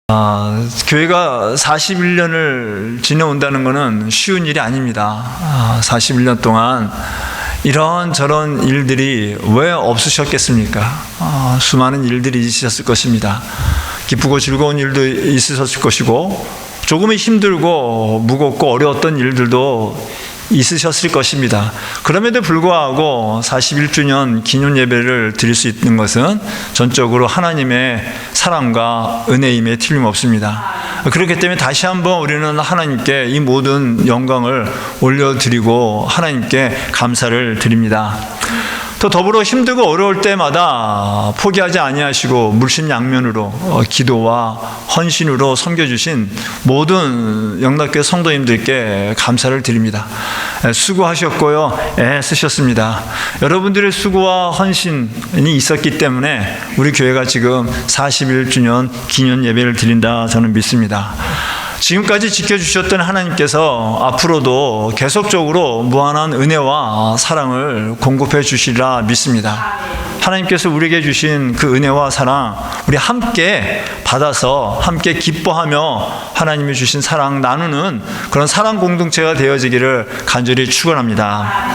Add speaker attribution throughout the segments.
Speaker 1: 교회가 41년을 지내온다는 것은 쉬운 일이 아닙니다. 41년 동안 이런저런 일들이 왜 없으셨겠습니까? 수많은 일들이 있으셨을 것입니다. 기쁘고 즐거운 일도 있으셨을 것이고, 조금은 힘들고 무겁고 어려웠던 일들도 있으셨을 것입니다. 그럼에도 불구하고 41주년 기념 예배를 드릴 수 있는 것은 전적으로 하나님의 사랑과 은혜임에 틀림없습니다. 그렇기 때문에 다시 한번 우리는 하나님께 이 모든 영광을 올려드리고 하나님께 감사를 드립니다. 또 더불어 힘들고 어려울 때마다 포기하지 아니하시고 물심양면으로 기도와 헌신으로 섬겨주신 모든 영락교회 성도님들께 감사를 드립니다. 수고하셨고요, 애쓰셨습니다. 여러분들의 수고와 헌신이 있었기 때문에 우리 교회가 지금 41주년 기념 예배를 드린다 저는 믿습니다. 지금까지 지켜주셨던 하나님께서 앞으로도 계속적으로 무한한 은혜와 사랑을 공급해 주시리라 믿습니다. 하나님께서 우리에게 주신 그 은혜와 사랑 우리 함께 받아서 함께 기뻐하며 하나님이 주신 사랑 나누는 그런 사랑 공동체가 되어지기를 간절히 축원합니다.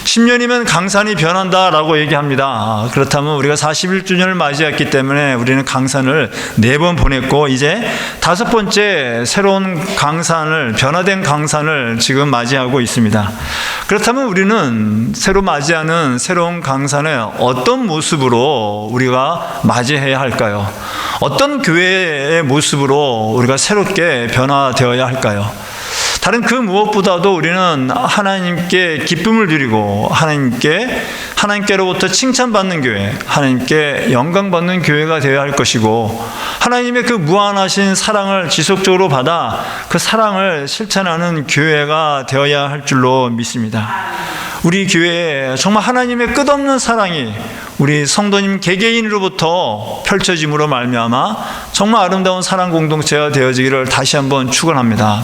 Speaker 1: 10년이면 강산이 변한다라고 얘기합니다. 그렇다면 우리가 41주년을 맞이했기 때문에 우리는 강산을 4번 보냈고 이제 5번째 새로운 강산을, 변화된 강산을 지금 맞이하고 있습니다. 그렇다면 우리는 새로 맞이하는 새로운 강산에 어떤 모습으로 우리가 맞이해야 할까요? 어떤 교회의 모습으로 우리가 새롭게 변화되어야 할까요? 다른 그 무엇보다도 우리는 하나님께 기쁨을 드리고 하나님께로부터 칭찬받는 교회, 하나님께 영광받는 교회가 되어야 할 것이고, 하나님의 그 무한하신 사랑을 지속적으로 받아 그 사랑을 실천하는 교회가 되어야 할 줄로 믿습니다. 우리 교회에 정말 하나님의 끝없는 사랑이 우리 성도님 개개인으로부터 펼쳐짐으로 말미암아 정말 아름다운 사랑 공동체가 되어지기를 다시 한번 축원합니다.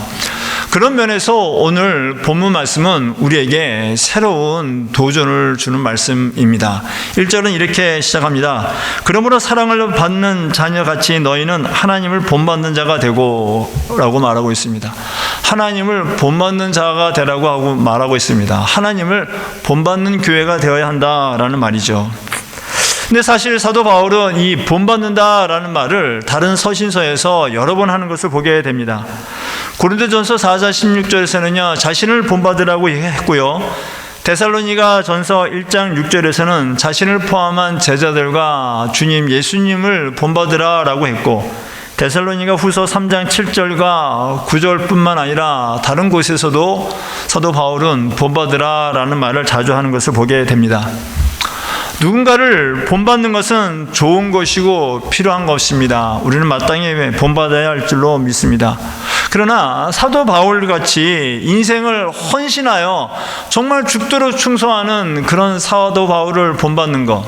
Speaker 1: 그런 면에서 오늘 본문 말씀은 우리에게 새로운 도전을 주는 말씀입니다. 1절은 이렇게 시작합니다. 그러므로 사랑을 받는 자녀같이 너희는 하나님을 본받는 자가 되고 라고 말하고 있습니다. 하나님을 본받는 자가 되라고 하고 말하고 있습니다. 하나님을 본받는 교회가 되어야 한다라는 말이죠. 근데 사실 사도 바울은 이 본받는다라는 말을 다른 서신서에서 여러 번 하는 것을 보게 됩니다. 고린도전서 4장 16절에서는요 자신을 본받으라고 했고요, 데살로니가 전서 1장 6절에서는 자신을 포함한 제자들과 주님 예수님을 본받으라라고 했고, 데살로니가 후서 3장 7절과 9절뿐만 아니라 다른 곳에서도 사도 바울은 본받으라라는 말을 자주 하는 것을 보게 됩니다. 누군가를 본받는 것은 좋은 것이고 필요한 것입니다. 우리는 마땅히 본받아야 할 줄로 믿습니다. 그러나 사도 바울같이 인생을 헌신하여 정말 죽도록 충성하는 그런 사도 바울을 본받는 것,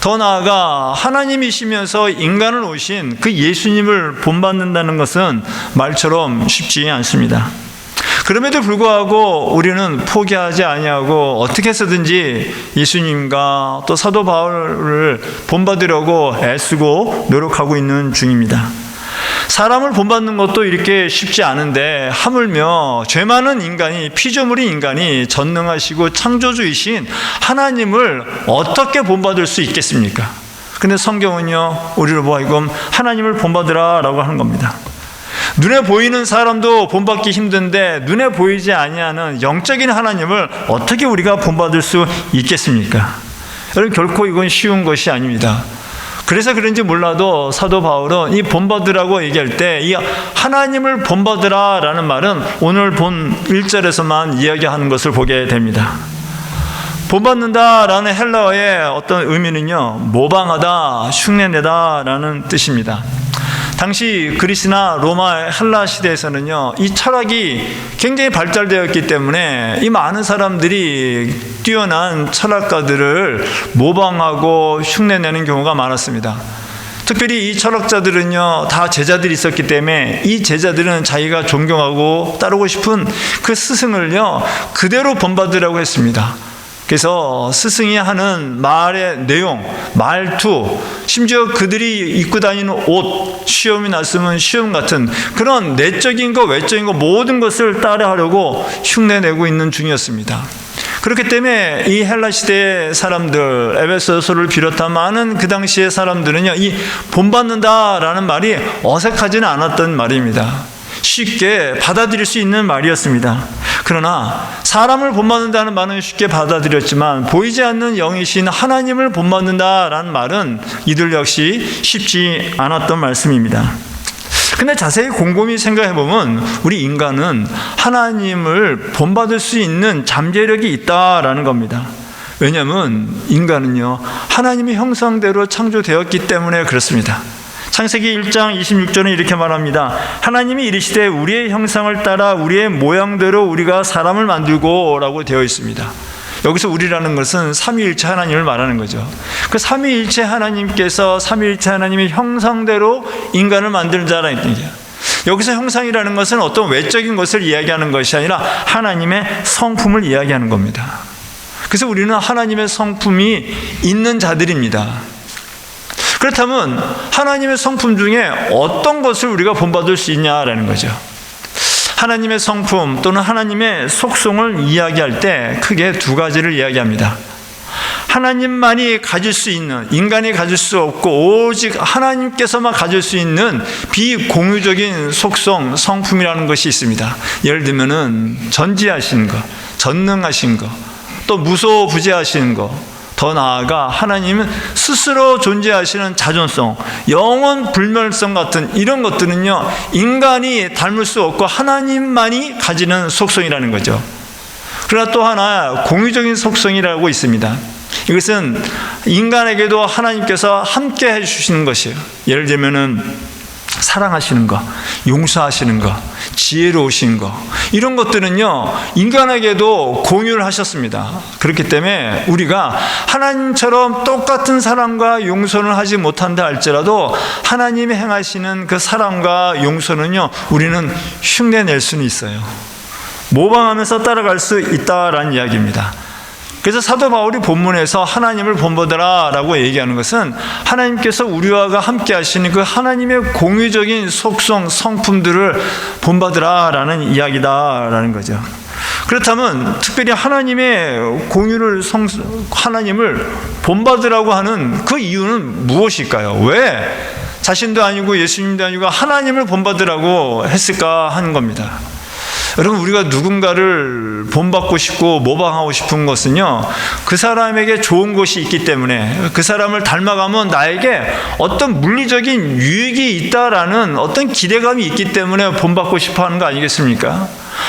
Speaker 1: 더 나아가 하나님이시면서 인간을 오신 그 예수님을 본받는다는 것은 말처럼 쉽지 않습니다. 그럼에도 불구하고 우리는 포기하지 아니하고 어떻게 해서든지 예수님과 또 사도 바울을 본받으려고 애쓰고 노력하고 있는 중입니다. 사람을 본받는 것도 이렇게 쉽지 않은데 하물며 죄 많은 인간이, 피조물인 인간이 전능하시고 창조주이신 하나님을 어떻게 본받을 수 있겠습니까? 근데 성경은요 우리를 보아이금 하나님을 본받으라라고 하는 겁니다. 눈에 보이는 사람도 본받기 힘든데 눈에 보이지 아니하는 영적인 하나님을 어떻게 우리가 본받을 수 있겠습니까? 여러분, 결코 이건 쉬운 것이 아닙니다. 그래서 그런지 몰라도 사도 바울은 이 본받으라고 얘기할 때 이 하나님을 본받으라라는 말은 오늘 본 1절에서만 이야기하는 것을 보게 됩니다. 본받는다라는 헬라어의 어떤 의미는요 모방하다, 흉내내다라는 뜻입니다. 당시 그리스나 로마 헬라 시대에서는요 이 철학이 굉장히 발달되었기 때문에 이 많은 사람들이 뛰어난 철학가들을 모방하고 흉내내는 경우가 많았습니다. 특별히 이 철학자들은요 다 제자들이 있었기 때문에 이 제자들은 자기가 존경하고 따르고 싶은 그 스승을요 그대로 본받으라고 했습니다. 그래서 스승이 하는 말의 내용, 말투, 심지어 그들이 입고 다니는 옷, 시험이 났으면 시험 같은 그런 내적인 것, 외적인 것 모든 것을 따라하려고 흉내내고 있는 중이었습니다. 그렇기 때문에 이 헬라 시대의 사람들, 에베소서를 비롯한 많은 그 당시의 사람들은요, 이 본받는다라는 말이 어색하지는 않았던 말입니다. 쉽게 받아들일 수 있는 말이었습니다. 그러나 사람을 본받는다는 말은 쉽게 받아들였지만 보이지 않는 영이신 하나님을 본받는다라는 말은 이들 역시 쉽지 않았던 말씀입니다. 근데 자세히 곰곰이 생각해보면 우리 인간은 하나님을 본받을 수 있는 잠재력이 있다라는 겁니다. 왜냐하면 인간은요, 하나님의 형상대로 창조되었기 때문에 그렇습니다. 창세기 1장 26절은 이렇게 말합니다. 하나님이 이르시되 우리의 형상을 따라 우리의 모양대로 우리가 사람을 만들고 라고 되어 있습니다. 여기서 우리라는 것은 삼위일체 하나님을 말하는 거죠. 그 삼위일체 하나님께서 삼위일체 하나님의 형상대로 인간을 만들자라는 얘기예요. 여기서 형상이라는 것은 어떤 외적인 것을 이야기하는 것이 아니라 하나님의 성품을 이야기하는 겁니다. 그래서 우리는 하나님의 성품이 있는 자들입니다. 그렇다면 하나님의 성품 중에 어떤 것을 우리가 본받을 수 있냐라는 거죠. 하나님의 성품 또는 하나님의 속성을 이야기할 때 크게 두 가지를 이야기합니다. 하나님만이 가질 수 있는, 인간이 가질 수 없고 오직 하나님께서만 가질 수 있는 비공유적인 속성, 성품이라는 것이 있습니다. 예를 들면은 전지하신 것, 전능하신 것, 또 무소부재하신 것, 더 나아가 하나님은 스스로 존재하시는 자존성, 영원 불멸성 같은 이런 것들은요, 인간이 닮을 수 없고 하나님만이 가지는 속성이라는 거죠. 그러나 또 하나 공유적인 속성이라고 있습니다. 이것은 인간에게도 하나님께서 함께 해주시는 것이에요. 예를 들면은 사랑하시는 것, 용서하시는 것, 지혜로우신 것, 이런 것들은요, 인간에게도 공유를 하셨습니다. 그렇기 때문에 우리가 하나님처럼 똑같은 사랑과 용서를 하지 못한다 할지라도 하나님이 행하시는 그 사랑과 용서는요, 우리는 흉내낼 수는 있어요. 모방하면서 따라갈 수 있다라는 이야기입니다. 그래서 사도 바울이 본문에서 하나님을 본보더라 라고 얘기하는 것은 하나님께서 우리와 함께 하시는 그 하나님의 공유적인 속성, 성품들을 본받으라 라는 이야기다 라는 거죠. 그렇다면 특별히 하나님의 공유를 하나님을 본받으라고 하는 그 이유는 무엇일까요? 왜 자신도 아니고 예수님도 아니고 하나님을 본받으라고 했을까 하는 겁니다. 여러분, 우리가 누군가를 본받고 싶고 모방하고 싶은 것은요, 그 사람에게 좋은 것이 있기 때문에, 그 사람을 닮아가면 나에게 어떤 물리적인 유익이 있다라는 어떤 기대감이 있기 때문에 본받고 싶어 하는 거 아니겠습니까?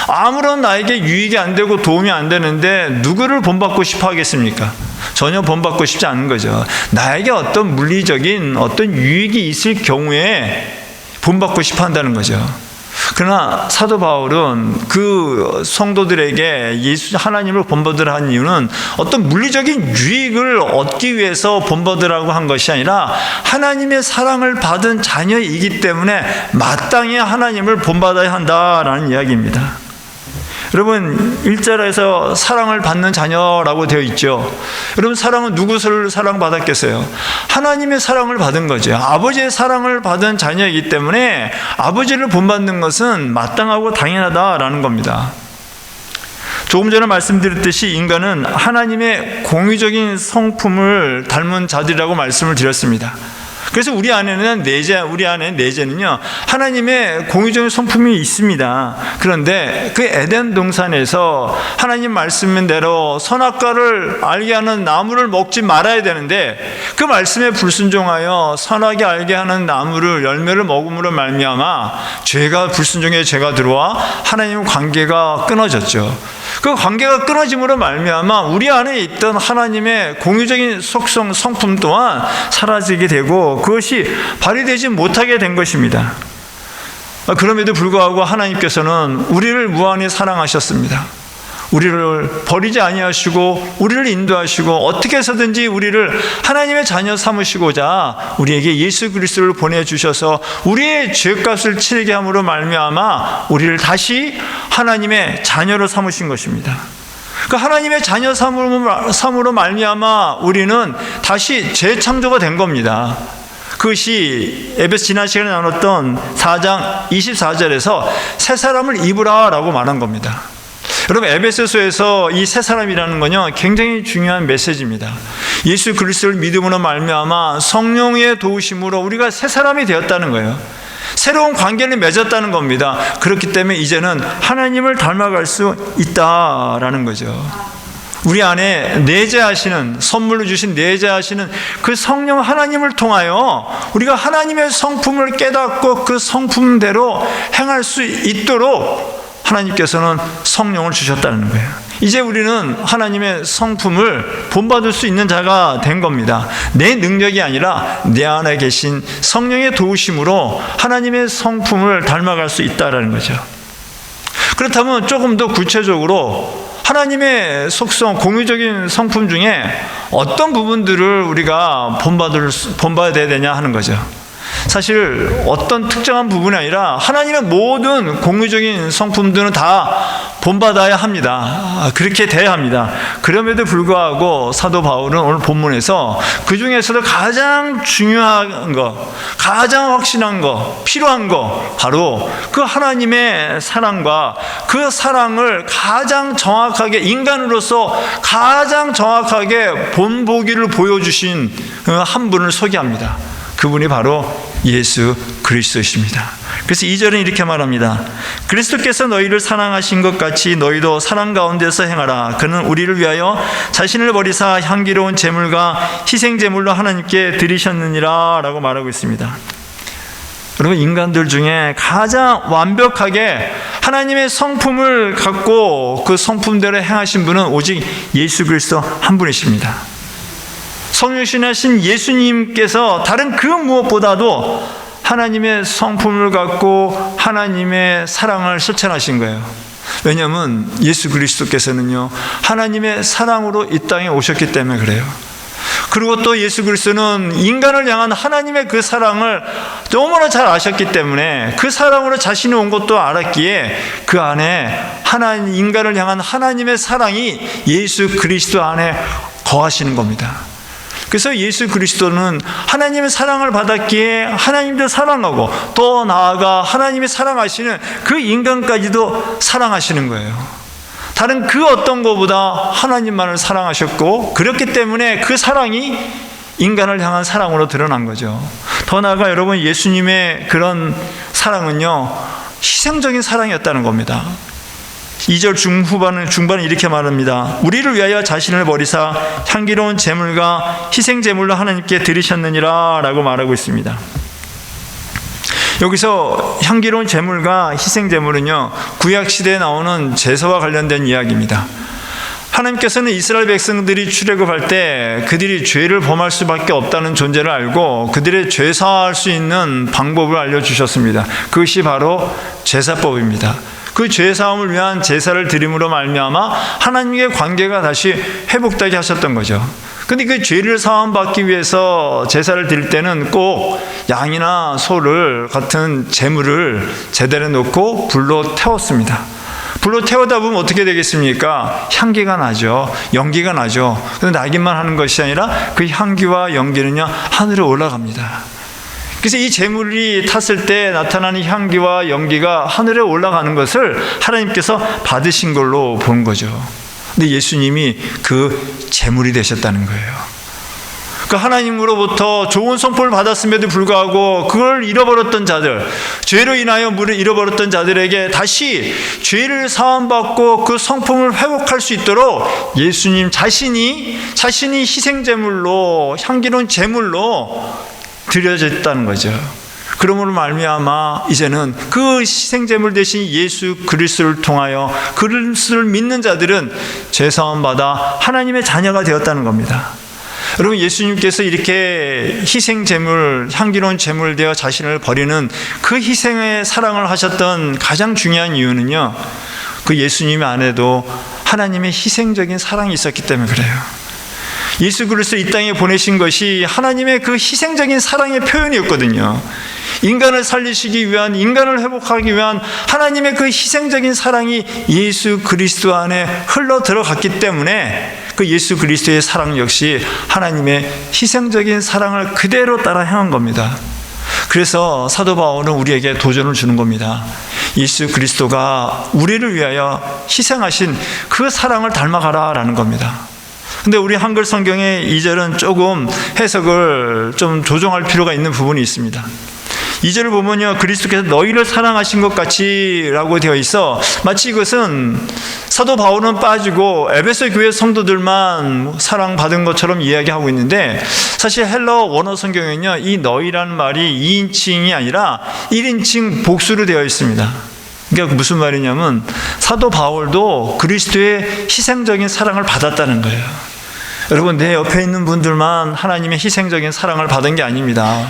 Speaker 1: 아무런 나에게 유익이 안 되고 도움이 안 되는데 누구를 본받고 싶어 하겠습니까? 전혀 본받고 싶지 않은 거죠. 나에게 어떤 물리적인 어떤 유익이 있을 경우에 본받고 싶어 한다는 거죠. 그러나 사도 바울은 그 성도들에게 하나님을 본받으라 한 이유는 어떤 물리적인 유익을 얻기 위해서 본받으라고 한 것이 아니라 하나님의 사랑을 받은 자녀이기 때문에 마땅히 하나님을 본받아야 한다라는 이야기입니다. 여러분, 1절에서 사랑을 받는 자녀라고 되어 있죠. 여러분, 사랑은 누구를 사랑받았겠어요? 하나님의 사랑을 받은 거죠. 아버지의 사랑을 받은 자녀이기 때문에 아버지를 본받는 것은 마땅하고 당연하다라는 겁니다. 조금 전에 말씀드렸듯이 인간은 하나님의 공유적인 성품을 닮은 자들이라고 말씀을 드렸습니다. 그래서 우리 안에 내재는요, 하나님의 공유적인 성품이 있습니다. 그런데 그 에덴 동산에서 하나님 말씀대로 선악과를 알게 하는 나무를 먹지 말아야 되는데 그 말씀에 불순종하여 선하게 알게 하는 나무를 열매를 먹음으로 말미암아 불순종의 죄가 들어와 하나님과 관계가 끊어졌죠. 그 관계가 끊어짐으로 말미암아 우리 안에 있던 하나님의 공유적인 속성, 성품 또한 사라지게 되고 그것이 발휘되지 못하게 된 것입니다. 그럼에도 불구하고 하나님께서는 우리를 무한히 사랑하셨습니다. 우리를 버리지 아니하시고 우리를 인도하시고 어떻게 해서든지 우리를 하나님의 자녀 삼으시고자 우리에게 예수 그리스도를 보내주셔서 우리의 죄값을 치르게 함으로 말미암아 우리를 다시 하나님의 자녀로 삼으신 것입니다. 그 하나님의 자녀 삼으로 말미암아 우리는 다시 재창조가 된 겁니다. 그것이 에베소 지난 시간에 나눴던 4장 24절에서 새 사람을 입으라 라고 말한 겁니다. 여러분, 에베소서에서 이 새 사람이라는 건요 굉장히 중요한 메시지입니다. 예수 그리스도를 믿음으로 말미암아 성령의 도우심으로 우리가 새 사람이 되었다는 거예요. 새로운 관계를 맺었다는 겁니다. 그렇기 때문에 이제는 하나님을 닮아갈 수 있다라는 거죠. 우리 안에 내재하시는, 선물로 주신 내재하시는 그 성령 하나님을 통하여 우리가 하나님의 성품을 깨닫고 그 성품대로 행할 수 있도록 하나님께서는 성령을 주셨다는 거예요. 이제 우리는 하나님의 성품을 본받을 수 있는 자가 된 겁니다. 내 능력이 아니라 내 안에 계신 성령의 도우심으로 하나님의 성품을 닮아갈 수 있다는 거죠. 그렇다면 조금 더 구체적으로 하나님의 속성, 공유적인 성품 중에 어떤 부분들을 우리가 본받아야 되냐 하는 거죠. 사실 어떤 특정한 부분이 아니라 하나님의 모든 공유적인 성품들은 다 본받아야 합니다. 그렇게 돼야 합니다. 그럼에도 불구하고 사도 바울은 오늘 본문에서 그 중에서도 가장 중요한 것, 가장 확신한 것, 필요한 것, 바로 그 하나님의 사랑과 그 사랑을 가장 정확하게, 인간으로서 가장 정확하게 본보기를 보여주신 한 분을 소개합니다. 그분이 바로 예수 그리스도이십니다. 그래서 2절은 이렇게 말합니다. 그리스도께서 너희를 사랑하신 것 같이 너희도 사랑 가운데서 행하라. 그는 우리를 위하여 자신을 버리사 향기로운 제물과 희생 제물로 하나님께 드리셨느니라 라고 말하고 있습니다. 여러분, 인간들 중에 가장 완벽하게 하나님의 성품을 갖고 그 성품대로 행하신 분은 오직 예수 그리스도 한 분이십니다. 성육신하신 예수님께서 다른 그 무엇보다도 하나님의 성품을 갖고 하나님의 사랑을 실천하신 거예요. 왜냐하면 예수 그리스도께서는요 하나님의 사랑으로 이 땅에 오셨기 때문에 그래요. 그리고 또 예수 그리스도는 인간을 향한 하나님의 그 사랑을 너무나 잘 아셨기 때문에 그 사랑으로 자신이 온 것도 알았기에 그 안에 인간을 향한 하나님의 사랑이 예수 그리스도 안에 거하시는 겁니다. 그래서 예수 그리스도는 하나님의 사랑을 받았기에 하나님도 사랑하고 또 나아가 하나님이 사랑하시는 그 인간까지도 사랑하시는 거예요. 다른 그 어떤 것보다 하나님만을 사랑하셨고 그렇기 때문에 그 사랑이 인간을 향한 사랑으로 드러난 거죠. 더 나아가 여러분, 예수님의 그런 사랑은요 희생적인 사랑이었다는 겁니다. 2절 중반은 이렇게 말합니다. 우리를 위하여 자신을 버리사 향기로운 제물과 희생 제물로 하나님께 드리셨느니라 라고 말하고 있습니다. 여기서 향기로운 제물과 희생 제물은요 구약 시대에 나오는 제사와 관련된 이야기입니다. 하나님께서는 이스라엘 백성들이 출애굽할 때 그들이 죄를 범할 수밖에 없다는 존재를 알고 그들의 죄 사할 수 있는 방법을 알려주셨습니다. 그것이 바로 제사법입니다. 그 죄사함을 위한 제사를 드림으로 말미암아 하나님의 관계가 다시 회복되게 하셨던 거죠. 근데 그 죄를 사함받기 위해서 제사를 드릴 때는 꼭 양이나 소를 같은 제물을 제대로 놓고 불로 태웠습니다. 불로 태우다 보면 어떻게 되겠습니까? 향기가 나죠. 연기가 나죠. 근데 나기만 하는 것이 아니라 그 향기와 연기는요 하늘에 올라갑니다. 그래서 이 제물이 탔을 때 나타나는 향기와 연기가 하늘에 올라가는 것을 하나님께서 받으신 걸로 본 거죠. 근데 예수님이 그 제물이 되셨다는 거예요. 그 하나님으로부터 좋은 성품을 받았음에도 불구하고 그걸 잃어버렸던 자들, 죄로 인하여 물을 잃어버렸던 자들에게 다시 죄를 사함받고 그 성품을 회복할 수 있도록 예수님 자신이 희생제물로, 향기로운 제물로 드려졌다는 거죠. 그러므로 말미암아 이제는 그 희생제물 대신 예수 그리스도를 통하여 그리스도를 믿는 자들은 죄사함 받아 하나님의 자녀가 되었다는 겁니다. 여러분, 예수님께서 이렇게 희생제물, 향기로운 제물 되어 자신을 버리는 그 희생의 사랑을 하셨던 가장 중요한 이유는요 그 예수님 안에도 하나님의 희생적인 사랑이 있었기 때문에 그래요. 예수 그리스도 이 땅에 보내신 것이 하나님의 그 희생적인 사랑의 표현이었거든요. 인간을 살리시기 위한, 인간을 회복하기 위한 하나님의 그 희생적인 사랑이 예수 그리스도 안에 흘러 들어갔기 때문에 그 예수 그리스도의 사랑 역시 하나님의 희생적인 사랑을 그대로 따라 행한 겁니다. 그래서 사도 바울은 우리에게 도전을 주는 겁니다. 예수 그리스도가 우리를 위하여 희생하신 그 사랑을 닮아가라라는 겁니다. 근데 우리 한글 성경의 2절은 조금 해석을 좀 조정할 필요가 있는 부분이 있습니다. 2절을 보면요, 그리스도께서 너희를 사랑하신 것 같이 라고 되어 있어 마치 이것은 사도 바울은 빠지고 에베소 교회 성도들만 사랑받은 것처럼 이야기하고 있는데, 사실 헬러 원어 성경에는요, 이 너희라는 말이 2인칭이 아니라 1인칭 복수로 되어 있습니다. 그러니까 무슨 말이냐면 사도 바울도 그리스도의 희생적인 사랑을 받았다는 거예요. 여러분, 내 옆에 있는 분들만 하나님의 희생적인 사랑을 받은 게 아닙니다.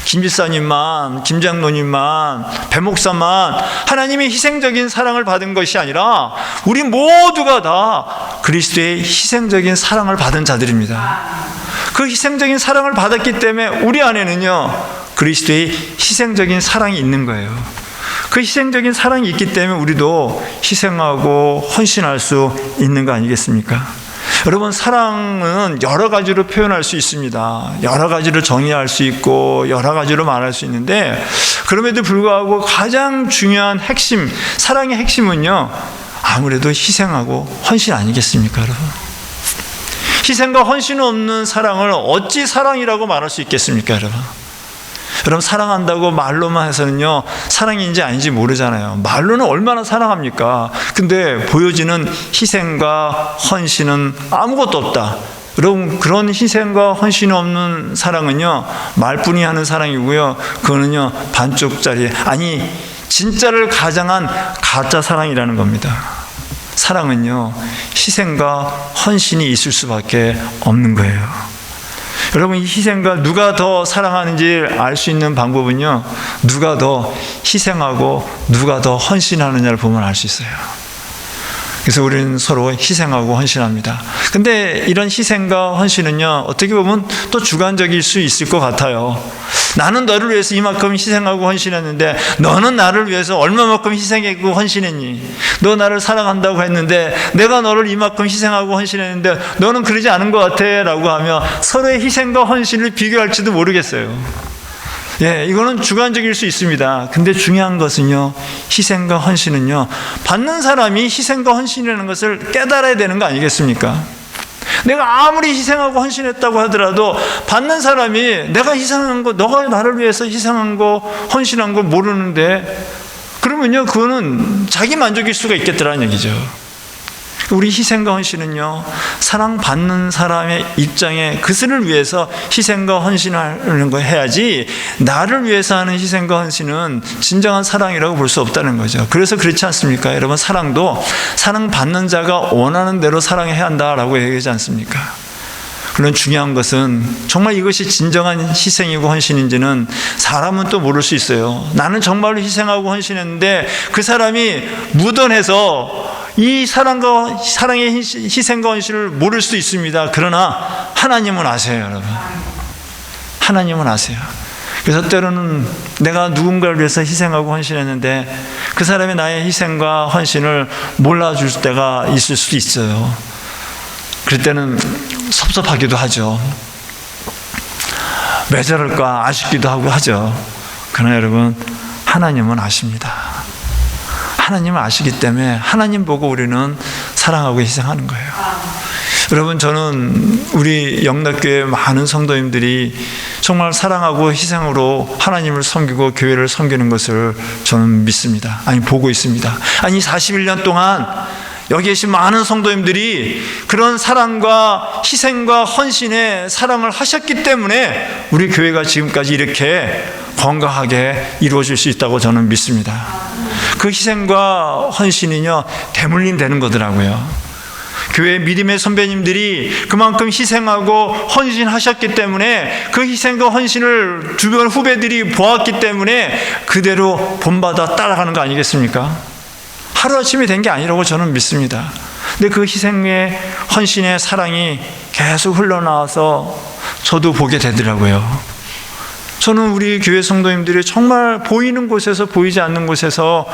Speaker 1: 김 집사님만, 김 장로님만, 배 목사만 하나님의 희생적인 사랑을 받은 것이 아니라 우리 모두가 다 그리스도의 희생적인 사랑을 받은 자들입니다. 그 희생적인 사랑을 받았기 때문에 우리 안에는요, 그리스도의 희생적인 사랑이 있는 거예요. 그 희생적인 사랑이 있기 때문에 우리도 희생하고 헌신할 수 있는 거 아니겠습니까? 여러분, 사랑은 여러 가지로 표현할 수 있습니다. 여러 가지로 정의할 수 있고 여러 가지로 말할 수 있는데, 그럼에도 불구하고 가장 중요한 핵심, 사랑의 핵심은요, 아무래도 희생하고 헌신 아니겠습니까, 여러분? 희생과 헌신 없는 사랑을 어찌 사랑이라고 말할 수 있겠습니까, 여러분? 여러분, 사랑한다고 말로만 해서는요, 사랑인지 아닌지 모르잖아요. 말로는 얼마나 사랑합니까? 근데 보여지는 희생과 헌신은 아무것도 없다. 여러분, 그런 희생과 헌신이 없는 사랑은요, 말뿐이 하는 사랑이고요, 그거는요, 반쪽짜리, 아니 진짜를 가장한 가짜 사랑이라는 겁니다. 사랑은요, 희생과 헌신이 있을 수밖에 없는 거예요. 여러분, 이 희생과 누가 더 사랑하는지 알 수 있는 방법은요, 누가 더 희생하고 누가 더 헌신하느냐를 보면 알 수 있어요. 그래서 우리는 서로 희생하고 헌신합니다. 근데 이런 희생과 헌신은요, 어떻게 보면 또 주관적일 수 있을 것 같아요. 나는 너를 위해서 이만큼 희생하고 헌신했는데 너는 나를 위해서 얼마만큼 희생했고 헌신했니? 너 나를 사랑한다고 했는데 내가 너를 이만큼 희생하고 헌신했는데 너는 그러지 않은 것 같아 라고 하며 서로의 희생과 헌신을 비교할지도 모르겠어요. 예, 이거는 주관적일 수 있습니다. 근데 중요한 것은요, 희생과 헌신은요, 받는 사람이 희생과 헌신이라는 것을 깨달아야 되는 거 아니겠습니까? 내가 아무리 희생하고 헌신했다고 하더라도 받는 사람이 내가 희생한 거, 너가 나를 위해서 희생한 거, 헌신한 거 모르는데, 그러면요, 그거는 자기 만족일 수가 있겠더라는 얘기죠. 우리 희생과 헌신은요, 사랑받는 사람의 입장에 그들을 위해서 희생과 헌신하는 거 해야지, 나를 위해서 하는 희생과 헌신은 진정한 사랑이라고 볼 수 없다는 거죠. 그래서 그렇지 않습니까? 여러분, 사랑도 사랑받는 자가 원하는 대로 사랑해야 한다라고 얘기하지 않습니까? 물론 중요한 것은 정말 이것이 진정한 희생이고 헌신인지는 사람은 또 모를 수 있어요. 나는 정말로 희생하고 헌신했는데 그 사람이 무던해서 이 사랑의 희생과 헌신을 모를 수도 있습니다. 그러나 하나님은 아세요, 여러분. 하나님은 아세요. 그래서 때로는 내가 누군가를 위해서 희생하고 헌신했는데 그 사람이 나의 희생과 헌신을 몰라줄 때가 있을 수도 있어요. 그럴 때는 섭섭하기도 하죠. 왜 저럴까 아쉽기도 하죠. 그러나 여러분, 하나님은 아십니다. 하나님을 아시기 때문에 하나님 보고 우리는 사랑하고 희생하는 거예요. 여러분, 저는 우리 영락교회 많은 성도님들이 정말 사랑하고 희생으로 하나님을 섬기고 교회를 섬기는 것을 저는 믿습니다. 아니, 보고 있습니다. 아니, 41년 동안 여기 계신 많은 성도님들이 그런 사랑과 희생과 헌신의 사랑을 하셨기 때문에 우리 교회가 지금까지 이렇게 건강하게 이루어질 수 있다고 저는 믿습니다. 그 희생과 헌신이요, 대물림 되는 거더라고요. 교회 믿음의 선배님들이 그만큼 희생하고 헌신하셨기 때문에 그 희생과 헌신을 주변 후배들이 보았기 때문에 그대로 본받아 따라가는 거 아니겠습니까? 하루아침에 된 게 아니라고 저는 믿습니다. 근데 그 희생의 헌신의 사랑이 계속 흘러나와서 저도 보게 되더라고요. 저는 우리 교회 성도님들이 정말 보이는 곳에서 보이지 않는 곳에서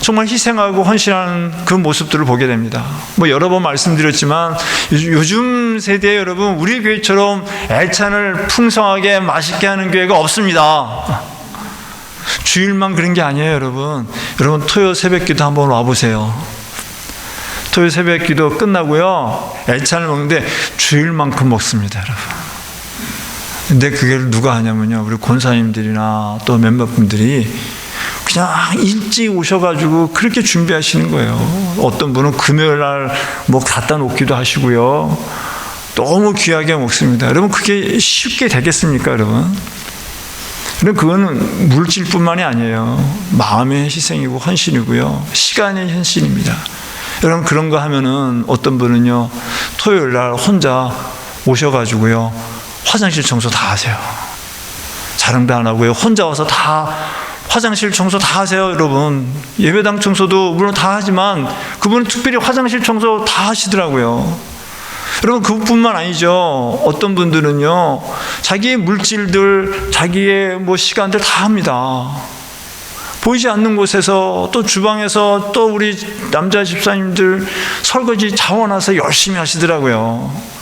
Speaker 1: 정말 희생하고 헌신하는 그 모습들을 보게 됩니다. 뭐 여러 번 말씀드렸지만 요즘 세대에 여러분 우리 교회처럼 애찬을 풍성하게 맛있게 하는 교회가 없습니다. 주일만 그런 게 아니에요, 여러분. 여러분 토요 새벽기도 한번 와보세요. 토요 새벽기도 끝나고요 애찬을 먹는데 주일만큼 먹습니다, 여러분. 근데 그게 누가 하냐면요, 우리 권사님들이나 또 몇몇 분들이 그냥 일찍 오셔가지고 그렇게 준비하시는 거예요. 어떤 분은 금요일 날 뭐 갖다 놓기도 하시고요. 너무 귀하게 먹습니다. 여러분 그게 쉽게 되겠습니까, 여러분? 그거는 물질뿐만이 아니에요. 마음의 희생이고 헌신이고요. 시간의 헌신입니다. 여러분 그런 거 하면은 어떤 분은요 토요일 날 혼자 오셔가지고요 화장실 청소 다 하세요. 자랑도 안 하고요. 혼자 와서 다 화장실 청소 다 하세요, 여러분. 예배당 청소도 물론 다 하지만 그분은 특별히 화장실 청소 다 하시더라고요. 여러분 그뿐만 아니죠. 어떤 분들은요 자기의 물질들, 자기의 뭐 시간들 다 합니다. 보이지 않는 곳에서 또 주방에서 또 우리 남자 집사님들 설거지 자원해서 열심히 하시더라고요.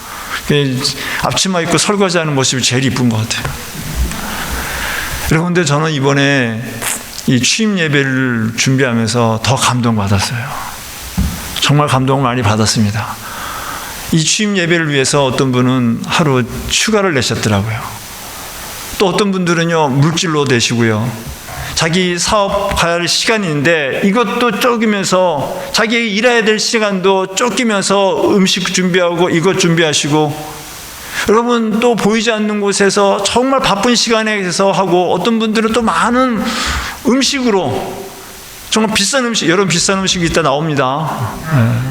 Speaker 1: 앞치마 입고 설거지하는 모습이 제일 이쁜 것 같아요. 여러분, 근데 저는 이번에 이 취임 예배를 준비하면서 더 감동받았어요. 정말 감동을 많이 받았습니다. 이 취임 예배를 위해서 어떤 분은 하루 휴가를 내셨더라고요. 또 어떤 분들은요 물질로 내시고요. 자기 사업 가야 할 시간이 있는데 이것도 쫓기면서 자기 일해야 될 시간도 쫓기면서 음식 준비하고 이것 준비하시고, 여러분 또 보이지 않는 곳에서 정말 바쁜 시간에서 하고, 어떤 분들은 또 많은 음식으로 정말 비싼 음식, 여러분 비싼 음식이 이따 나옵니다.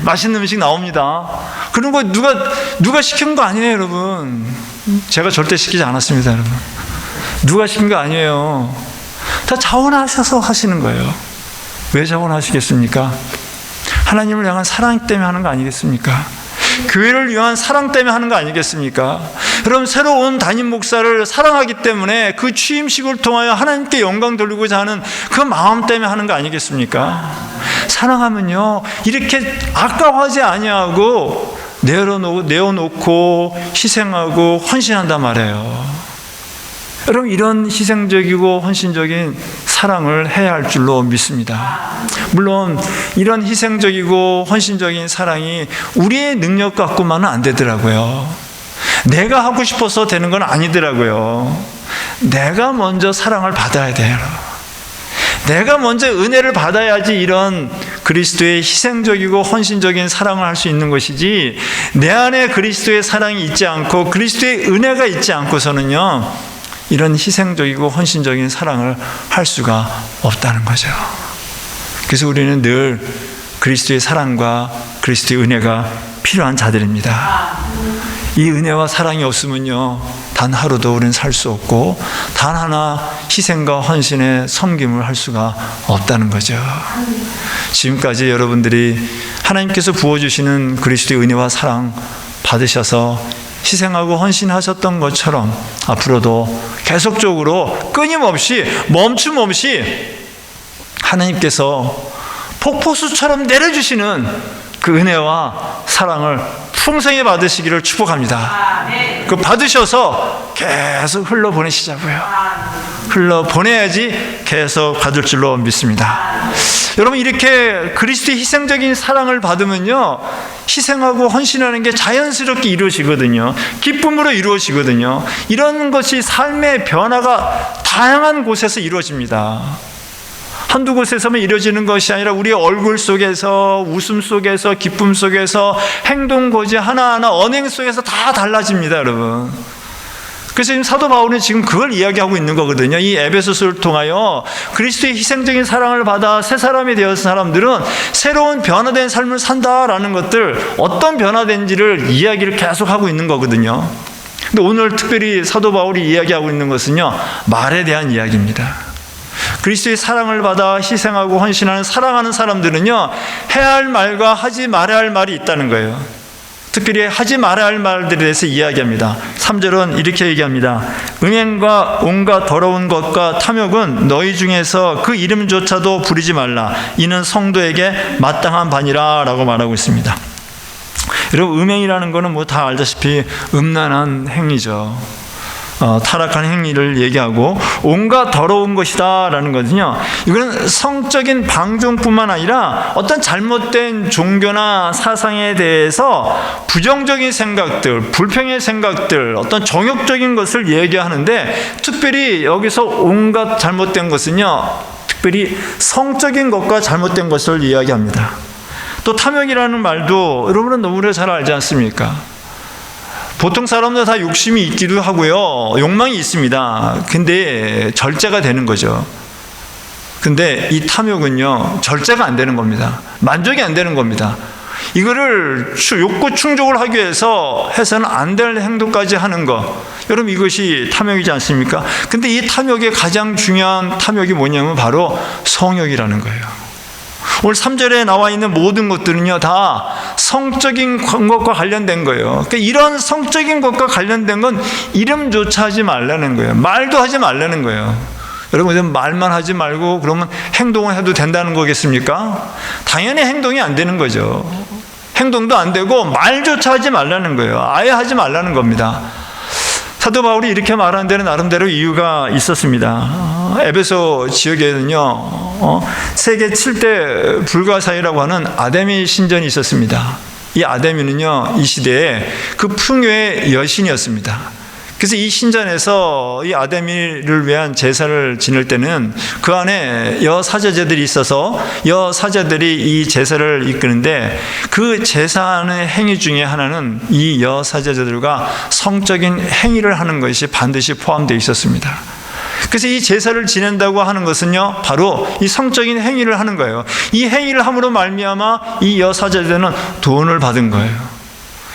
Speaker 1: 맛있는 음식 나옵니다. 그런 거 누가 시킨 거 아니에요, 여러분. 제가 절대 시키지 않았습니다, 여러분. 누가 시킨 거 아니에요. 다 자원하셔서 하시는 거예요. 왜 자원하시겠습니까? 하나님을 향한 사랑 때문에 하는 거 아니겠습니까? 교회를 위한 사랑 때문에 하는 거 아니겠습니까? 여러분 새로운 담임 목사를 사랑하기 때문에 그 취임식을 통하여 하나님께 영광 돌리고자 하는 그 마음 때문에 하는 거 아니겠습니까? 사랑하면요 이렇게 아까워하지 아니하고 내어놓고 희생하고 헌신한단 말이에요. 여러분 이런 희생적이고 헌신적인 사랑을 해야 할 줄로 믿습니다. 물론 이런 희생적이고 헌신적인 사랑이 우리의 능력 갖고만은 안 되더라고요. 내가 하고 싶어서 되는 건 아니더라고요. 내가 먼저 사랑을 받아야 돼요. 내가 먼저 은혜를 받아야지 이런 그리스도의 희생적이고 헌신적인 사랑을 할 수 있는 것이지, 내 안에 그리스도의 사랑이 있지 않고 그리스도의 은혜가 있지 않고서는요 이런 희생적이고 헌신적인 사랑을 할 수가 없다는 거죠. 그래서 우리는 늘 그리스도의 사랑과 그리스도의 은혜가 필요한 자들입니다. 이 은혜와 사랑이 없으면요 단 하루도 우리는 살 수 없고, 단 하나 희생과 헌신의 섬김을 할 수가 없다는 거죠. 지금까지 여러분들이 하나님께서 부어주시는 그리스도의 은혜와 사랑 받으셔서 희생하고 헌신하셨던 것처럼 앞으로도 계속적으로 끊임없이 멈춤 없이 하나님께서 폭포수처럼 내려주시는 그 은혜와 사랑을 풍성히 받으시기를 축복합니다. 그 받으셔서 계속 흘러보내시자고요. 흘러보내야지 계속 받을 줄로 믿습니다. 여러분 이렇게 그리스도의 희생적인 사랑을 받으면요 희생하고 헌신하는 게 자연스럽게 이루어지거든요. 기쁨으로 이루어지거든요. 이런 것이 삶의 변화가 다양한 곳에서 이루어집니다. 한두 곳에서만 이루어지는 것이 아니라 우리의 얼굴 속에서, 웃음 속에서, 기쁨 속에서, 행동 고지 하나하나 언행 속에서 다 달라집니다, 여러분. 그래서 지금 사도 바울은 지금 그걸 이야기하고 있는 거거든요. 이 에베소서를 통하여 그리스도의 희생적인 사랑을 받아 새 사람이 되었던 사람들은 새로운 변화된 삶을 산다라는 것들, 어떤 변화된지를 이야기를 계속하고 있는 거거든요. 근데 오늘 특별히 사도 바울이 이야기하고 있는 것은요 말에 대한 이야기입니다. 그리스도의 사랑을 받아 희생하고 헌신하는 사랑하는 사람들은요 해야 할 말과 하지 말아야 할 말이 있다는 거예요. 특별히 하지 말아야 할 말들에 대해서 이야기합니다. 3절은 이렇게 얘기합니다. 음행과 온갖 더러운 것과 탐욕은 너희 중에서 그 이름조차도 부르지 말라. 이는 성도에게 마땅한 바니라 라고 말하고 있습니다. 여러분, 음행이라는 것은 뭐 다 알다시피 음란한 행위죠. 타락한 행위를 얘기하고, 온갖 더러운 것이다 라는 것은요, 이거는 성적인 방종뿐만 아니라 어떤 잘못된 종교나 사상에 대해서 부정적인 생각들, 불평의 생각들, 어떤 정욕적인 것을 얘기하는데, 특별히 여기서 온갖 잘못된 것은요, 특별히 성적인 것과 잘못된 것을 이야기합니다. 또 탐욕이라는 말도 여러분은 너무나 잘 알지 않습니까? 보통 사람들 다 욕심이 있기도 하고요, 욕망이 있습니다. 근데 절제가 되는 거죠. 근데 이 탐욕은요, 절제가 안 되는 겁니다. 만족이 안 되는 겁니다. 이거를 욕구 충족을 하기 위해서 해서는 안 될 행동까지 하는 것, 여러분, 이것이 탐욕이지 않습니까? 근데 이 탐욕의 가장 중요한 탐욕이 뭐냐면 바로 성욕이라는 거예요. 오늘 3절에 나와 있는 모든 것들은요, 다 성적인 것과 관련된 거예요. 그러니까 이런 성적인 것과 관련된 건 이름조차 하지 말라는 거예요. 말도 하지 말라는 거예요. 여러분, 말만 하지 말고 그러면 행동을 해도 된다는 거겠습니까? 당연히 행동이 안 되는 거죠. 행동도 안 되고 말조차 하지 말라는 거예요. 아예 하지 말라는 겁니다. 사도 바울이 이렇게 말하는 데는 나름대로 이유가 있었습니다. 에베소 지역에는요, 세계 7대 불가사의라고 하는 아데미 신전이 있었습니다. 이 아데미는요, 이 시대에 그 풍요의 여신이었습니다. 그래서 이 신전에서 이 아데미를 위한 제사를 지낼 때는 그 안에 여사제들이 있어서 여사제들이 이 제사를 이끄는데, 그 제사하는 행위 중에 하나는 이 여사제들과 성적인 행위를 하는 것이 반드시 포함되어 있었습니다. 그래서 이 제사를 지낸다고 하는 것은요, 바로 이 성적인 행위를 하는 거예요. 이 행위를 함으로 말미암아 이 여사제들은 돈을 받은 거예요.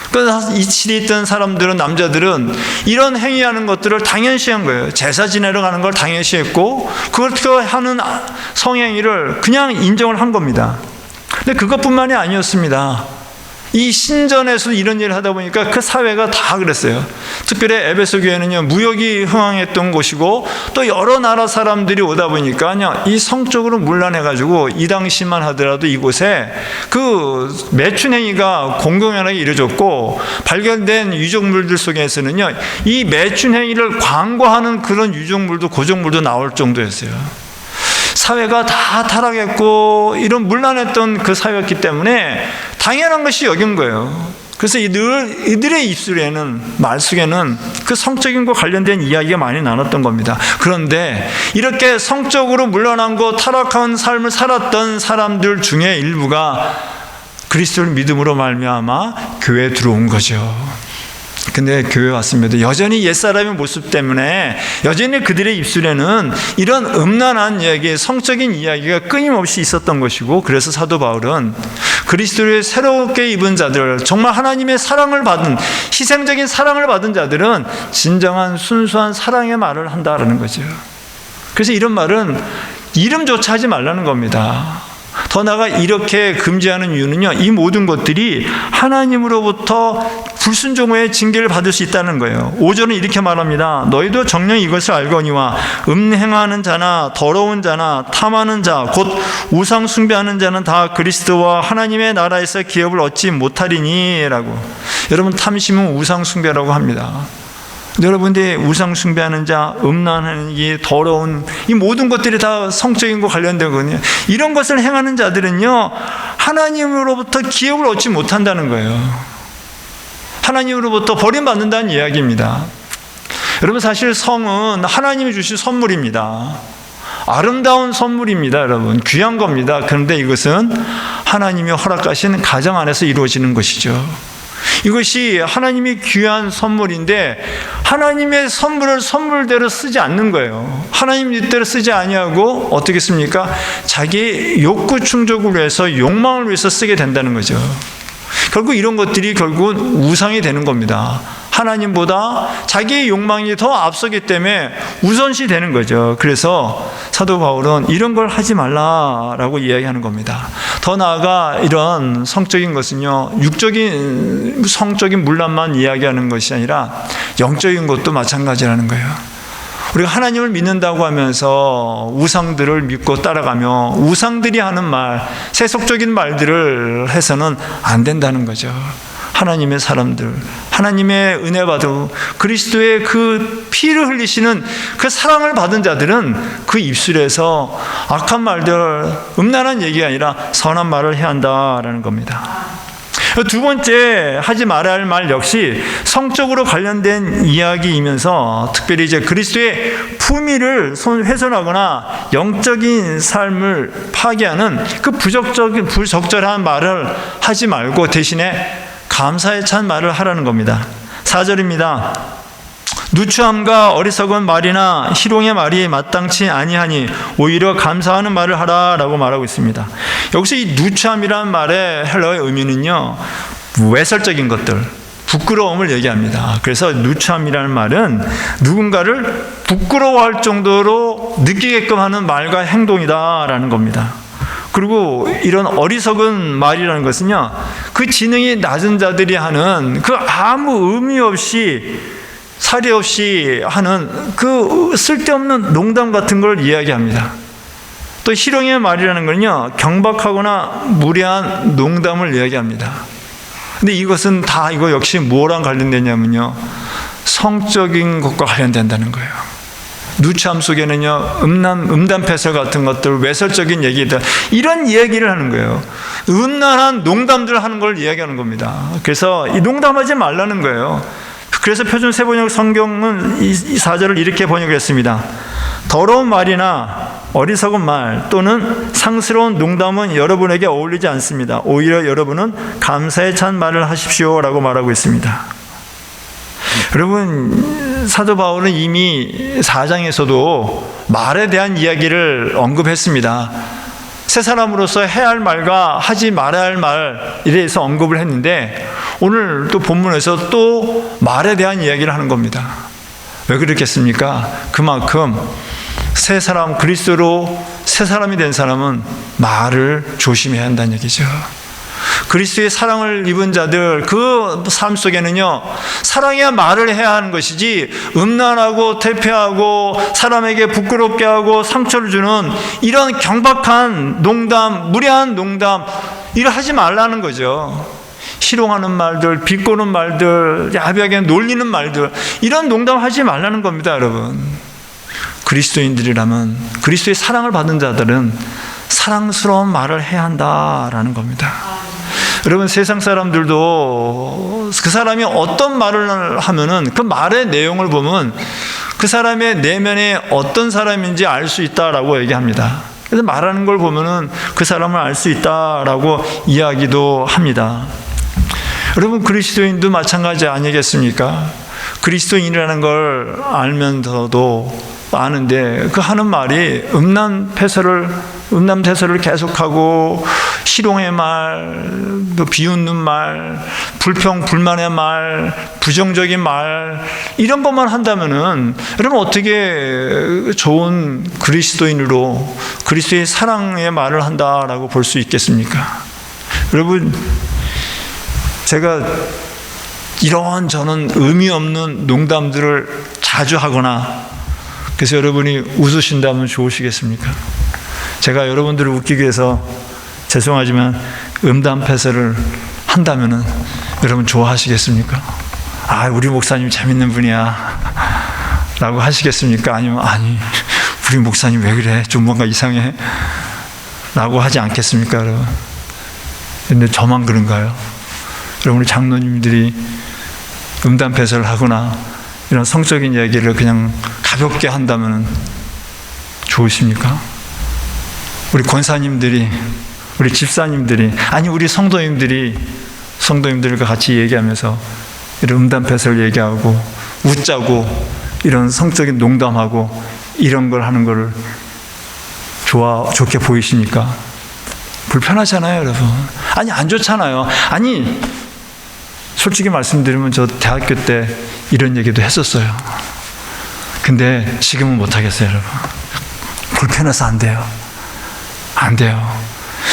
Speaker 1: 그래서 이 시대에 있던 사람들은, 남자들은 이런 행위하는 것들을 당연시한 거예요. 제사 지내러 가는 걸 당연시했고, 그렇게 하는 성행위를 그냥 인정을 한 겁니다. 근데 그것뿐만이 아니었습니다. 이 신전에서 이런 일을 하다 보니까 그 사회가 다 그랬어요. 특별히 에베소 교회는요, 무역이 흥황했던 곳이고, 또 여러 나라 사람들이 오다 보니까 이 성적으로 문란해가지고, 이 당시만 하더라도 이곳에 그 매춘 행위가 공공연하게 이루어졌고, 발견된 유적물들 속에서는요, 이 매춘 행위를 광고하는 그런 유적물도, 고적물도 나올 정도였어요. 사회가 다 타락했고 이런 문란했던 그 사회였기 때문에 당연한 것이 여긴 거예요. 그래서 이들의 입술에는, 말 속에는 그 성적인 것과 관련된 이야기가 많이 나눴던 겁니다. 그런데 이렇게 성적으로 문란한 것, 타락한 삶을 살았던 사람들 중에 일부가 그리스도를 믿음으로 말미암아 교회에 들어온 거죠. 근데 교회 왔습니다. 여전히 옛사람의 모습 때문에 여전히 그들의 입술에는 이런 음란한 이야기, 성적인 이야기가 끊임없이 있었던 것이고, 그래서 사도 바울은 그리스도를 새롭게 입은 자들, 정말 하나님의 사랑을 받은, 희생적인 사랑을 받은 자들은 진정한 순수한 사랑의 말을 한다라는 거죠. 그래서 이런 말은 이름조차 하지 말라는 겁니다. 더 나아가 이렇게 금지하는 이유는요, 이 모든 것들이 하나님으로부터 불순종의 징계를 받을 수 있다는 거예요. 5절은 이렇게 말합니다. 너희도 정녕 이것을 알거니와 음행하는 자나 더러운 자나 탐하는 자 곧 우상 숭배하는 자는 다 그리스도와 하나님의 나라에서 기업을 얻지 못하리니 라고. 여러분, 탐심은 우상 숭배라고 합니다. 여러분들이 우상 숭배하는 자, 음란하는 이 더러운 이 모든 것들이 다 성적인 것 관련되거든요. 이런 것을 행하는 자들은요, 하나님으로부터 기업을 얻지 못한다는 거예요. 하나님으로부터 버림받는다는 이야기입니다. 여러분, 사실 성은 하나님이 주신 선물입니다. 아름다운 선물입니다. 여러분, 귀한 겁니다. 그런데 이것은 하나님이 허락하신 가정 안에서 이루어지는 것이죠. 이것이 하나님이 귀한 선물인데 하나님의 선물을 선물대로 쓰지 않는 거예요. 하나님 뜻대로 쓰지 아니하고 어떻게 씁니까? 자기 욕구 충족을 위해서, 욕망을 위해서 쓰게 된다는 거죠. 결국 이런 것들이 결국은 우상이 되는 겁니다. 하나님보다 자기의 욕망이 더 앞서기 때문에 우선시 되는 거죠. 그래서 사도 바울은 이런 걸 하지 말라라고 이야기하는 겁니다. 더 나아가 이런 성적인 것은요, 육적인 성적인 문란만 이야기하는 것이 아니라 영적인 것도 마찬가지라는 거예요. 우리가 하나님을 믿는다고 하면서 우상들을 믿고 따라가며 우상들이 하는 말, 세속적인 말들을 해서는 안 된다는 거죠. 하나님의 사람들, 하나님의 은혜 받은 그리스도의 그 피를 흘리시는 그 사랑을 받은 자들은 그 입술에서 악한 말들, 음란한 얘기가 아니라 선한 말을 해야 한다라는 겁니다. 두 번째 하지 말아야 할 말 역시 성적으로 관련된 이야기이면서 특별히 이제 그리스도의 품위를 훼손하거나 영적인 삶을 파괴하는 그 부적절한 말을 하지 말고 대신에 감사에 찬 말을 하라는 겁니다. 4절입니다. 누추함과 어리석은 말이나 희롱의 말이 마땅치 아니하니 오히려 감사하는 말을 하라라고 말하고 있습니다. 여기서 이 누추함이라는 말의 헬라어의 의미는요, 외설적인 것들, 부끄러움을 얘기합니다. 그래서 누추함이라는 말은 누군가를 부끄러워할 정도로 느끼게끔 하는 말과 행동이다라는 겁니다. 그리고 이런 어리석은 말이라는 것은요, 그 지능이 낮은 자들이 하는 그 아무 의미 없이 사리 없이 하는 그 쓸데없는 농담 같은 걸 이야기합니다. 또 희롱의 말이라는 건요, 경박하거나 무례한 농담을 이야기합니다. 근데 이것은 다 이거 역시 뭐랑 관련되냐면요, 성적인 것과 관련된다는 거예요. 누추함 속에는요, 음담패설 같은 것들, 외설적인 얘기들, 이런 이야기를 하는 거예요. 음란한 농담들을 하는 걸 이야기하는 겁니다. 그래서 이 농담하지 말라는 거예요. 그래서 표준 세번역 성경은 이 4절을 이렇게 번역했습니다. 더러운 말이나 어리석은 말 또는 상스러운 농담은 여러분에게 어울리지 않습니다. 오히려 여러분은 감사에 찬 말을 하십시오라고 말하고 있습니다. 여러분, 사도 바울은 이미 4장에서도 말에 대한 이야기를 언급했습니다. 새 사람으로서 해야 할 말과 하지 말아야 할 말에 대해서 언급을 했는데, 오늘 또 본문에서 또 말에 대한 이야기를 하는 겁니다. 왜 그렇겠습니까? 그만큼 새 사람, 그리스도로 새 사람이 된 사람은 말을 조심해야 한다는 얘기죠. 그리스도의 사랑을 입은 자들, 그 삶 속에는요, 사랑해야 말을 해야 하는 것이지 음란하고 퇴폐하고 사람에게 부끄럽게 하고 상처를 주는 이런 경박한 농담, 무례한 농담, 이걸 하지 말라는 거죠. 희롱하는 말들, 비꼬는 말들, 야비하게 놀리는 말들, 이런 농담 하지 말라는 겁니다, 여러분. 그리스도인들이라면, 그리스도의 사랑을 받은 자들은 사랑스러운 말을 해야 한다라는 겁니다. 여러분, 세상 사람들도 그 사람이 어떤 말을 하면은 그 말의 내용을 보면 그 사람의 내면에 어떤 사람인지 알 수 있다라고 얘기합니다. 그래서 말하는 걸 보면은 그 사람을 알 수 있다라고 이야기도 합니다. 여러분, 그리스도인도 마찬가지 아니겠습니까? 그리스도인이라는 걸 알면서도 아는데 그 하는 말이 음란패설을 계속하고 희롱의 말, 비웃는 말, 불평불만의 말, 부정적인 말, 이런 것만 한다면은 여러분 어떻게 좋은 그리스도인으로 그리스도의 사랑의 말을 한다라고 볼 수 있겠습니까? 여러분, 제가 이런저런 의미 없는 농담들을 자주 하거나, 그래서 여러분이 웃으신다면 좋으시겠습니까? 제가 여러분들을 웃기기 위해서 죄송하지만 음담패설을 한다면은 여러분 좋아하시겠습니까? 아, 우리 목사님 재밌는 분이야 라고 하시겠습니까? 아니면 아니, 우리 목사님 왜 그래? 좀 뭔가 이상해 라고 하지 않겠습니까, 여러분? 근데 저만 그런가요? 여러분, 우리 장로님들이 음담패설을 하거나 이런 성적인 얘기를 그냥 가볍게 한다면 좋으십니까? 우리 권사님들이, 우리 집사님들이, 아니 우리 성도님들과 같이 얘기하면서 이런 음담패설 얘기하고 웃자고 이런 성적인 농담하고 이런 걸 하는 거를 좋게 보이십니까? 불편하잖아요, 여러분. 아니, 안 좋잖아요. 아니, 솔직히 말씀드리면 저 대학교 때 이런 얘기도 했었어요. 근데 지금은 못하겠어요, 여러분. 불편해서 안 돼요. 안 돼요.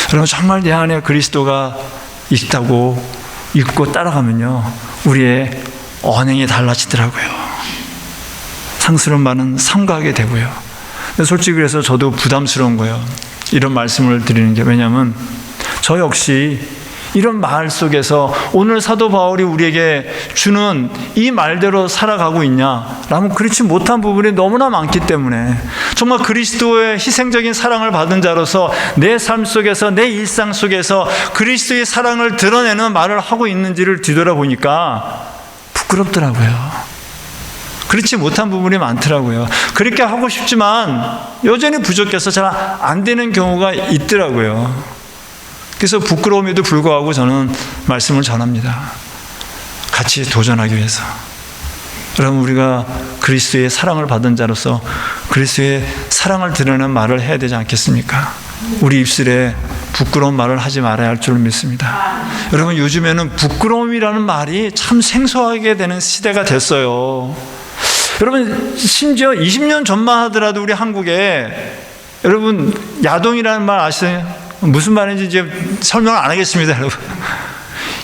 Speaker 1: 여러분, 정말 내 안에 그리스도가 있다고 읽고 따라가면요, 우리의 언행이 달라지더라고요. 상스러운 말은 삼가하게 되고요. 근데 솔직히 그래서 저도 부담스러운 거예요, 이런 말씀을 드리는 게. 왜냐하면 저 역시 이런 말 속에서 오늘 사도 바울이 우리에게 주는 이 말대로 살아가고 있냐라면 그렇지 못한 부분이 너무나 많기 때문에, 정말 그리스도의 희생적인 사랑을 받은 자로서 내 삶 속에서, 내 일상 속에서 그리스도의 사랑을 드러내는 말을 하고 있는지를 뒤돌아보니까 부끄럽더라고요. 그렇지 못한 부분이 많더라고요. 그렇게 하고 싶지만 여전히 부족해서 잘 안 되는 경우가 있더라고요. 그래서 부끄러움에도 불구하고 저는 말씀을 전합니다. 같이 도전하기 위해서. 여러분, 우리가 그리스도의 사랑을 받은 자로서 그리스도의 사랑을 드러내는 말을 해야 되지 않겠습니까? 우리 입술에 부끄러운 말을 하지 말아야 할 줄 믿습니다. 여러분, 요즘에는 부끄러움이라는 말이 참 생소하게 되는 시대가 됐어요. 여러분, 심지어 20년 전만 하더라도 우리 한국에, 여러분, 야동이라는 말 아시나요? 무슨 말인지 이제 설명을 안 하겠습니다, 여러분.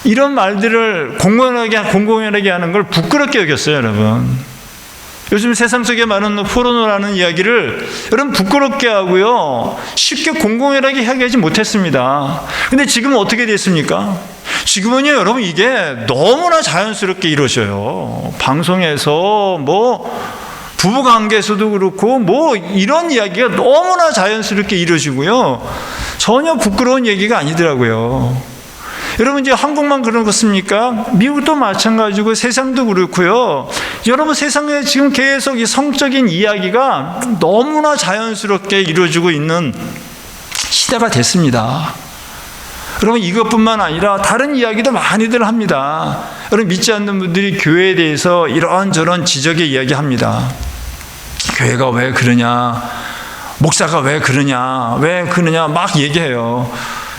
Speaker 1: 이런 말들을 공공연하게 하는 걸 부끄럽게 여겼어요, 여러분. 요즘 세상 속에 많은 포르노라는 이야기를 여러분 부끄럽게 하고요, 쉽게 공공연하게 이야기하지 못했습니다. 근데 지금은 어떻게 됐습니까? 지금은요, 여러분, 이게 너무나 자연스럽게 이루어져요. 방송에서 부부관계에서도 그렇고 이런 이야기가 너무나 자연스럽게 이루어지고요, 전혀 부끄러운 얘기가 아니더라고요. 여러분, 이제 한국만 그런 것입니까? 미국도 마찬가지고 세상도 그렇고요. 여러분, 세상에 지금 계속 이 성적인 이야기가 너무나 자연스럽게 이루어지고 있는 시대가 됐습니다. 여러분, 이것뿐만 아니라 다른 이야기도 많이들 합니다. 여러분, 믿지 않는 분들이 교회에 대해서 이런저런 지적의 이야기합니다. 교회가 왜 그러냐, 목사가 왜 그러냐 막 얘기해요.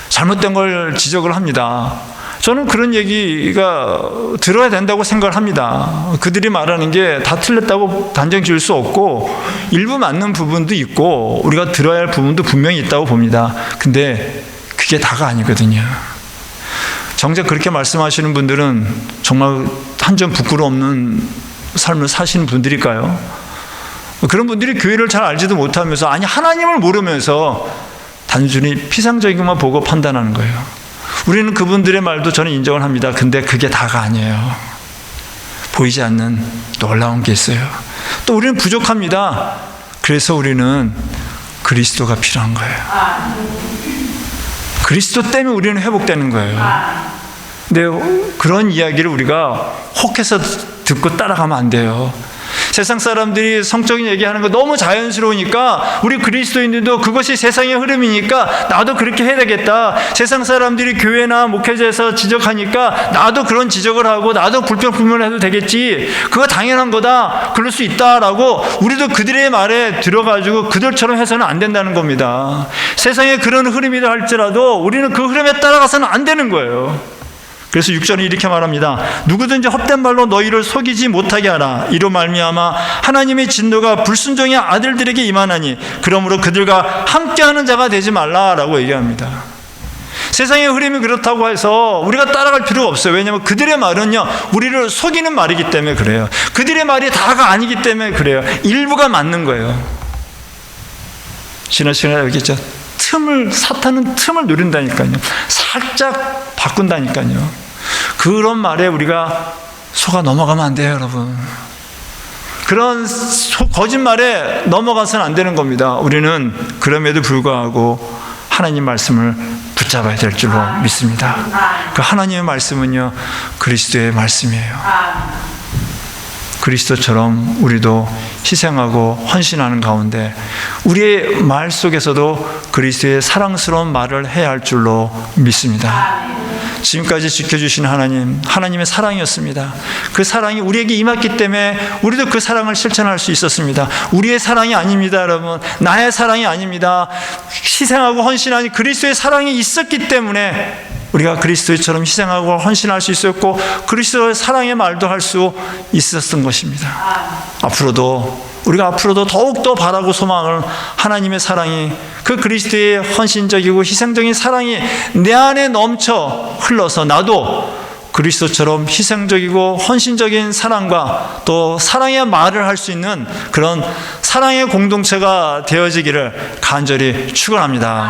Speaker 1: 잘못된 걸 지적을 합니다. 저는 그런 얘기가 들어야 된다고 생각을 합니다. 그들이 말하는 게 다 틀렸다고 단정 지을 수 없고, 일부 맞는 부분도 있고 우리가 들어야 할 부분도 분명히 있다고 봅니다. 근데 그게 다가 아니거든요. 정작 그렇게 말씀하시는 분들은 정말 한 점 부끄러움 없는 삶을 사시는 분들일까요? 그런 분들이 교회를 잘 알지도 못하면서, 아니 하나님을 모르면서 단순히 피상적인 것만 보고 판단하는 거예요. 우리는 그분들의 말도 저는 인정을 합니다. 근데 그게 다가 아니에요. 보이지 않는 놀라운 게 있어요. 또 우리는 부족합니다. 그래서 우리는 그리스도가 필요한 거예요. 그리스도 때문에 우리는 회복되는 거예요. 근데 그런 이야기를 우리가 혹해서 듣고 따라가면 안 돼요. 세상 사람들이 성적인 얘기하는 거 너무 자연스러우니까 우리 그리스도인들도 그것이 세상의 흐름이니까 나도 그렇게 해야 되겠다. 세상 사람들이 교회나 목회자에서 지적하니까 나도 그런 지적을 하고 나도 불평불만을 해도 되겠지. 그거 당연한 거다. 그럴 수 있다라고 우리도 그들의 말에 들어가지고 그들처럼 해서는 안 된다는 겁니다. 세상에 그런 흐름이라 할지라도 우리는 그 흐름에 따라가서는 안 되는 거예요. 그래서 6절은 이렇게 말합니다. 누구든지 헛된 말로 너희를 속이지 못하게 하라. 이로 말미암아 하나님의 진노가 불순종의 아들들에게 임하나니 그러므로 그들과 함께하는 자가 되지 말라라고 얘기합니다. 세상의 흐름이 그렇다고 해서 우리가 따라갈 필요가 없어요. 왜냐하면 그들의 말은요, 우리를 속이는 말이기 때문에 그래요. 그들의 말이 다가 아니기 때문에 그래요. 일부가 맞는 거예요. 지난 시간에 얘기했죠. 사탄은 틈을 노린다니까요. 살짝 바꾼다니까요. 그런 말에 우리가 속아 넘어가면 안 돼요, 여러분. 그런 거짓말에 넘어가서는 안 되는 겁니다. 우리는 그럼에도 불구하고 하나님 말씀을 붙잡아야 될 줄로 믿습니다. 그 하나님의 말씀은요, 그리스도의 말씀이에요. 그리스도처럼 우리도 희생하고 헌신하는 가운데 우리의 말 속에서도 그리스도의 사랑스러운 말을 해야 할 줄로 믿습니다. 지금까지 지켜주신 하나님의 사랑이었습니다. 그 사랑이 우리에게 임했기 때문에 우리도 그 사랑을 실천할 수 있었습니다. 우리의 사랑이 아닙니다, 여러분. 나의 사랑이 아닙니다. 희생하고 헌신하니 그리스도의 사랑이 있었기 때문에 우리가 그리스도처럼 희생하고 헌신할 수 있었고 그리스도의 사랑의 말도 할 수 있었던 것입니다. 우리가 앞으로도 더욱더 바라고 소망을 하나님의 사랑이 그 그리스도의 헌신적이고 희생적인 사랑이 내 안에 넘쳐 흘러서 나도 그리스도처럼 희생적이고 헌신적인 사랑과 또 사랑의 말을 할 수 있는 그런 사랑의 공동체가 되어지기를 간절히 축원합니다.